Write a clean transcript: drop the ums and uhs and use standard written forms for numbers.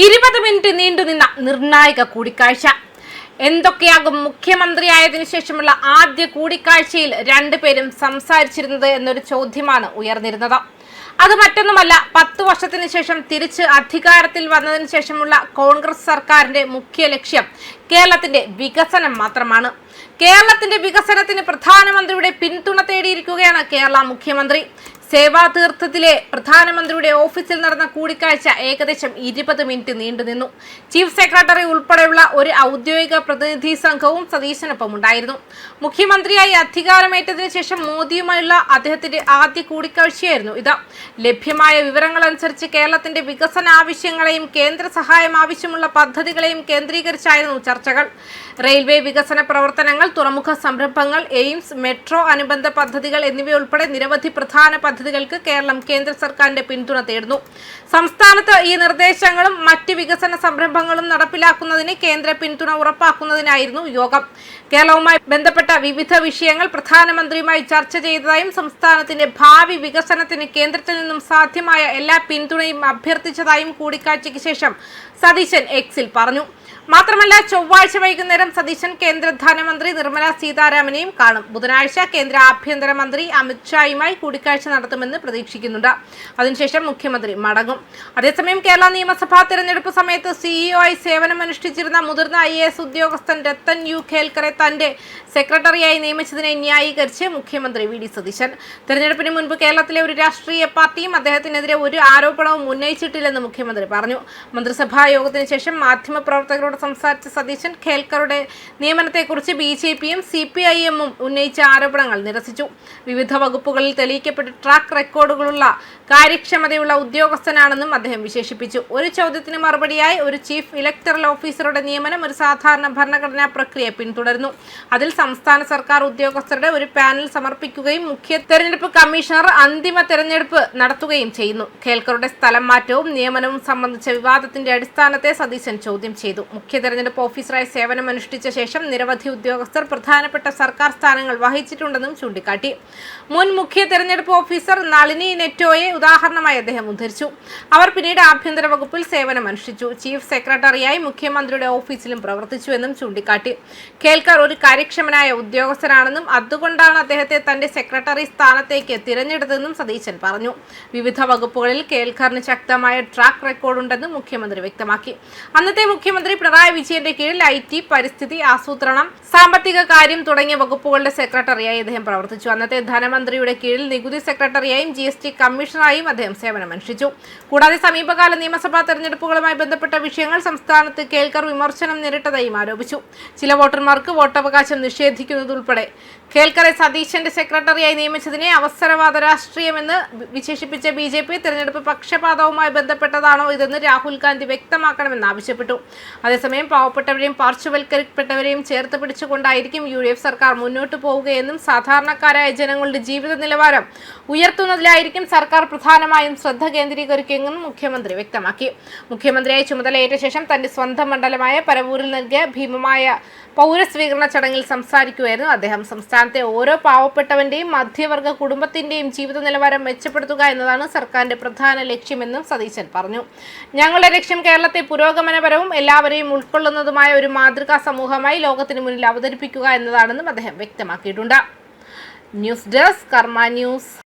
20 minute നീണ്ടുനിന്ന നിർണായക കൂടിക്കാഴ്ച. എന്തൊക്കെയാകും മുഖ്യമന്ത്രിയായതിനു ശേഷമുള്ള ആദ്യ കൂടിക്കാഴ്ചയിൽ രണ്ടുപേരും സംസാരിച്ചിരുന്നത് എന്നൊരു ചോദ്യമാണ് ഉയർന്നിരുന്നത്. അത് മറ്റൊന്നുമല്ല, 10 വർഷത്തിന് ശേഷം തിരിച്ച് അധികാരത്തിൽ വന്നതിന് ശേഷമുള്ള കോൺഗ്രസ് സർക്കാരിന്റെ മുഖ്യ ലക്ഷ്യം കേരളത്തിന്റെ വികസനം മാത്രമാണ്. കേരളത്തിന്റെ വികസനത്തിന് പ്രധാനമന്ത്രിയുടെ പിന്തുണ തേടിയിരിക്കുകയാണ് കേരള മുഖ്യമന്ത്രി. സേവാതീർത്ഥത്തിലെ പ്രധാനമന്ത്രിയുടെ ഓഫീസിൽ നടന്ന കൂടിക്കാഴ്ച ഏകദേശം 20 മിനിറ്റ് നീണ്ടുനിന്നു. ചീഫ് സെക്രട്ടറി ഉൾപ്പെടെയുള്ള ഒരു ഔദ്യോഗിക പ്രതിനിധി സംഘവും സതീശനൊപ്പം ഉണ്ടായിരുന്നു. മുഖ്യമന്ത്രിയായി അധികാരമേറ്റതിനു ശേഷം മോദിയുമായുള്ള അദ്ദേഹത്തിന്റെ ആദ്യ കൂടിക്കാഴ്ചയായിരുന്നു ഇത്. ലഭ്യമായ വിവരങ്ങൾ അനുസരിച്ച് കേരളത്തിന്റെ വികസന ആവശ്യങ്ങളെയും കേന്ദ്ര സഹായം ആവശ്യമുള്ള പദ്ധതികളെയും കേന്ദ്രീകരിച്ചായിരുന്നു ചർച്ചകൾ. റെയിൽവേ വികസന പ്രവർത്തനങ്ങൾ, തുറമുഖ സംരംഭങ്ങൾ, എയിംസ്, മെട്രോ അനുബന്ധ പദ്ധതികൾ എന്നിവയുൾപ്പെടെ നിരവധി പ്രധാന പദ്ധതികൾക്ക് കേരളം കേന്ദ്ര സർക്കാരിന്റെ പിന്തുണ തേടുന്നു. സംസ്ഥാനത്ത് ഈ നിർദ്ദേശങ്ങളും മറ്റ് വികസന സംരംഭങ്ങളും നടപ്പിലാക്കുന്നതിന് കേന്ദ്ര പിന്തുണ ഉറപ്പാക്കുന്നതിനായിരുന്നു യോഗം. കേരളവുമായി ബന്ധപ്പെട്ട വിവിധ വിഷയങ്ങൾ പ്രധാനമന്ത്രിയുമായി ചർച്ച ചെയ്തതായും സംസ്ഥാനത്തിന്റെ ഭാവി വികസനത്തിന് കേന്ദ്രത്തിൽ നിന്നും സാധ്യമായ എല്ലാ പിന്തുണയും അഭ്യർത്ഥിച്ചതായും കൂടിക്കാഴ്ചയ്ക്ക് ശേഷം സതീശൻ എക്സിൽ പറഞ്ഞു. മാത്രമല്ല, ചൊവ്വാഴ്ച വൈകുന്നേരം സതീശൻ കേന്ദ്ര ധനമന്ത്രി നിർമ്മല സീതാരാമനെയും കാണും. ബുധനാഴ്ച കേന്ദ്ര ആഭ്യന്തരമന്ത്രി അമിത്ഷായുമായി കൂടിക്കാഴ്ച നടത്തുമെന്ന് പ്രതീക്ഷിക്കുന്നുണ്ട്. അതിനുശേഷം മുഖ്യമന്ത്രി മടങ്ങും. അതേസമയം കേരള നിയമസഭാ തെരഞ്ഞെടുപ്പ് സമയത്ത് സിഇഒ ആയി സേവനമനുഷ്ഠിച്ചിരുന്ന മുതിർന്ന IAS ഉദ്യോഗസ്ഥൻ രത്തൻ യു ഖേൽക്കറെ തന്റെ സെക്രട്ടറിയായി നിയമിച്ചതിനെ ന്യായീകരിച്ച് മുഖ്യമന്ത്രി VD സതീശൻ. തെരഞ്ഞെടുപ്പിന് മുൻപ് കേരളത്തിലെ ഒരു രാഷ്ട്രീയ പാർട്ടിയും അദ്ദേഹത്തിനെതിരെ ഒരു ആരോപണവും ഉന്നയിച്ചിട്ടില്ലെന്ന് മുഖ്യമന്ത്രി പറഞ്ഞു. മന്ത്രിസഭാ യോഗത്തിന് ശേഷം മാധ്യമപ്രവർത്തകരോട് സംസാരിച്ച സതീശൻ ഖേൽക്കറുടെ നിയമനത്തെക്കുറിച്ച് BJPയും CPIMഉം ഉന്നയിച്ച ആരോപണങ്ങൾ നിരസിച്ചു. വിവിധ വകുപ്പുകളിൽ തെളിയിക്കപ്പെട്ട ട്രാക്ക് റെക്കോർഡുകളുള്ള കാര്യക്ഷമതയുള്ള ഉദ്യോഗസ്ഥനാണെന്നും അദ്ദേഹം വിശേഷിപ്പിച്ചു. ഒരു ചോദ്യത്തിന് മറുപടിയായി, ഒരു ചീഫ് ഇലക്ടറൽ ഓഫീസറുടെ നിയമനം ഒരു സാധാരണ ഭരണഘടനാ പ്രക്രിയ പിന്തുടരുന്നു. അതിൽ സംസ്ഥാന സർക്കാർ ഉദ്യോഗസ്ഥരുടെ ഒരു പാനൽ സമർപ്പിക്കുകയും മുഖ്യ തെരഞ്ഞെടുപ്പ് കമ്മീഷണർ അന്തിമ തെരഞ്ഞെടുപ്പ് നടത്തുകയും ചെയ്യുന്നു. ഖേൽക്കറുടെ സ്ഥലം മാറ്റവും നിയമനവും സംബന്ധിച്ച വിവാദത്തിന്റെ അടിസ്ഥാനത്തെ സതീശൻ ചോദ്യം ചെയ്തു. മുഖ്യ തെരഞ്ഞെടുപ്പ് ഓഫീസറായി സേവനമനുഷ്ഠിച്ച ശേഷം നിരവധി ഉദ്യോഗസ്ഥർ പ്രധാനപ്പെട്ട സർക്കാർ സ്ഥാനങ്ങൾ വഹിച്ചിട്ടുണ്ടെന്നും ചൂണ്ടിക്കാട്ടി. മുൻ മുഖ്യ തെരഞ്ഞെടുപ്പ് ഓഫീസർ നളിനി നെറ്റോയെ ഉദാഹരണമായി അദ്ദേഹം ഉദ്ധരിച്ചു. അവർ പിന്നീട് ആഭ്യന്തര വകുപ്പിൽ സേവനമനുഷ്ഠിച്ചു. ചീഫ് സെക്രട്ടറിയായി മുഖ്യമന്ത്രിയുടെ ഓഫീസിലും പ്രവർത്തിച്ചുവെന്നും ചൂണ്ടിക്കാട്ടി. ഖേൽക്കർ ഒരു കാര്യക്ഷമനായ ഉദ്യോഗസ്ഥനാണെന്നും അതുകൊണ്ടാണ് അദ്ദേഹത്തെ തന്റെ സെക്രട്ടറി സ്ഥാനത്തേക്ക് തിരഞ്ഞെടുത്തതെന്നും സതീശൻ പറഞ്ഞു. വിവിധ വകുപ്പുകളിൽ ഖേൽക്കറിന് ശക്തമായ ട്രാക്ക് റെക്കോർഡുണ്ടെന്നും മുഖ്യമന്ത്രി വ്യക്തമാക്കി. അന്നത്തെ മുഖ്യമന്ത്രി പിണറായി വിജയന്റെ കീഴിൽ IT, പരിസ്ഥിതി, ആസൂത്രണം, സാമ്പത്തിക കാര്യം തുടങ്ങിയ വകുപ്പുകളുടെ സെക്രട്ടറിയായി അദ്ദേഹം പ്രവർത്തിച്ചു. അന്നത്തെ ധനമന്ത്രിയുടെ കീഴിൽ നികുതി സെക്രട്ടറിയായും GST കമ്മീഷണറായും അദ്ദേഹം സേവനമനുഷ്ഠിച്ചു. കൂടാതെ സമീപകാല നിയമസഭാ തെരഞ്ഞെടുപ്പുകളുമായി ബന്ധപ്പെട്ട വിഷയങ്ങൾ സംസ്ഥാനത്ത് ഖേൽക്കർ വിമർശനം നേരിട്ടതായും ആരോപിച്ചു. ചില വോട്ടർമാർക്ക് വോട്ടവകാശം നിഷേധിക്കുന്നതുൾപ്പെടെ ഖേൽക്കറെ സതീശന്റെ സെക്രട്ടറിയായി നിയമിച്ചതിനെ അവസരവാദ രാഷ്ട്രീയമെന്ന് വിശേഷിപ്പിച്ച BJP തെരഞ്ഞെടുപ്പ് പക്ഷപാതവുമായി ബന്ധപ്പെട്ടതാണോ ഇതെന്ന് രാഹുൽ ഗാന്ധി വ്യക്തമാക്കണമെന്ന് ആവശ്യപ്പെട്ടു. അതേസമയം പാവപ്പെട്ടവരെയും പാർശ്വവൽക്കരിക്കപ്പെട്ടവരെയും ചേർത്ത് പിടിച്ചുകൊണ്ടായിരിക്കും UDF സർക്കാർ മുന്നോട്ടു പോവുകയെന്നും സാധാരണക്കാരായ ജനങ്ങളുടെ ജീവിത നിലവാരം ഉയർത്തുന്നതിലായിരിക്കും സർക്കാർ പ്രധാനമായും ശ്രദ്ധ കേന്ദ്രീകരിക്കുമെന്നും മുഖ്യമന്ത്രി വ്യക്തമാക്കി. മുഖ്യമന്ത്രിയായി ചുമതലയേറ്റ ശേഷം തന്റെ സ്വന്തം മണ്ഡലമായ പരവൂരിൽ നൽകിയ ഭീമമായ പൗരസ്വീകരണ ചടങ്ങിൽ സംസാരിക്കുകയായിരുന്നു അദ്ദേഹം. സംസ്ഥാനത്തെ ഓരോ പാവപ്പെട്ടവന്റെയും മധ്യവർഗ കുടുംബത്തിന്റെയും ജീവിത നിലവാരം മെച്ചപ്പെടുത്തുക എന്നതാണ് സർക്കാരിന്റെ പ്രധാന ലക്ഷ്യമെന്നും സതീശൻ പറഞ്ഞു. ഞങ്ങളുടെ ലക്ഷ്യം കേരളത്തെ പുരോഗമനപരവും എല്ലാവരെയും ഉൾക്കൊള്ളുന്നതുമായ ഒരു മാതൃകാ സമൂഹമായി ലോകത്തിന് മുന്നിൽ അവതരിപ്പിക്കുക എന്നതാണെന്നും അദ്ദേഹം വ്യക്തമാക്കിയിട്ടുണ്ട്. ന്യൂസ് ഡെസ്ക് കർമ്മ ന്യൂസ്.